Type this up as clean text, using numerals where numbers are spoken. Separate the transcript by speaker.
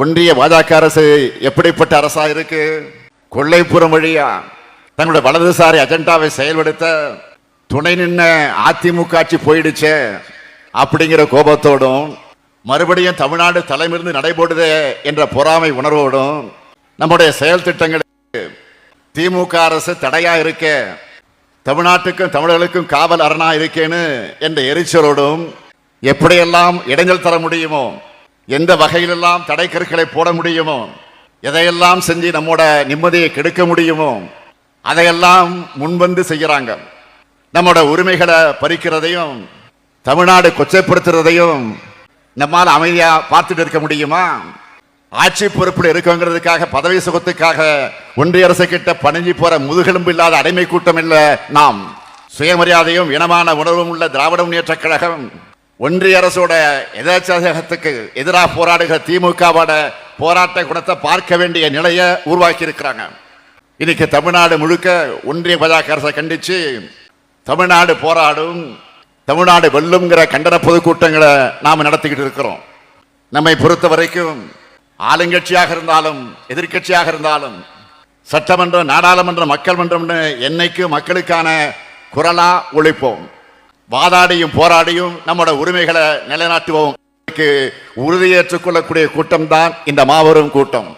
Speaker 1: ஒன்றிய பாஜக அரசு எப்படிப்பட்ட அரசா இருக்கு? கொள்ளைப்புறம் வழியா தங்களுடைய வலதுசாரி அஜெண்டாவை செயல்படுத்த துணை நின்ன அதிமுக ஆட்சி போயிடுச்சு அப்படிங்கிற கோபத்தோடும், மறுபடியும் தமிழ்நாடு தலைமிருந்து நடைபோடுதே என்ற பொறாமை உணர்வோடும் நம்முடைய செயல் திட்டங்களுக்கு திமுக அரசு தடையா இருக்க, தமிழ்நாட்டுக்கும் தமிழர்களுக்கும் காவல் அரணா இருக்கேன்னு என்ற எரிச்சலோடும் எப்படியெல்லாம் இடைஞ்சல் தர முடியுமோ, எந்த வகையிலெல்லாம் தடை கற்களை போட முடியுமோ, எதையெல்லாம் செஞ்சு நம்மோட நிம்மதியை கெடுக்க முடியுமோ அதையெல்லாம் முன்வந்து செய்யறாங்க. நம்மோட உரிமைகளை பறிக்கிறதையும் தமிழ்நாடு கொச்சைப்படுத்துறதையும் நம்மால் அமைதியா பார்த்துட்டு இருக்க முடியுமா? ஆட்சி பொறுப்பில் இருக்கங்கிறதுக்காக, பதவி சுகத்துக்காக ஒன்றிய அரசு கிட்ட பணிஞ்சு போற முதுகெலும்பு இல்லாத அடிமை கூட்டம் இல்ல நாம். சுயமரியாதையும் இனமான உணர்வும் உள்ள திராவிட முன்னேற்ற கழகம் ஒன்றிய அரசோட எதாச்சகத்துக்கு எதிராக போராடுகிற திமுகவோட போராட்ட குணத்தை பார்க்க வேண்டிய நிலையை உருவாக்கி இருக்கிறாங்க. இன்னைக்கு தமிழ்நாடு முழுக்க ஒன்றிய பாஜக அரசை கண்டிச்சு தமிழ்நாடு போராடும், தமிழ்நாடு வெல்லுங்கிற கண்டன பொதுக்கூட்டங்களை நாம நடத்திக்கிட்டு இருக்கிறோம். நம்மை பொறுத்த வரைக்கும் ஆளுங்கட்சியாக இருந்தாலும் எதிர்கட்சியாக இருந்தாலும் சட்டமன்றம், நாடாளுமன்றம், மக்கள் மன்றம்னு என்னைக்கு மக்களுக்கான குரலா ஒழிப்போம். வாதாடியும் போராடியும் நம்மோட உரிமைகளை நிலைநாட்டுவோம். உறுதியேற்றுக் கொள்ளக்கூடிய கூட்டம் தான் இந்த மாபெரும் கூட்டம்.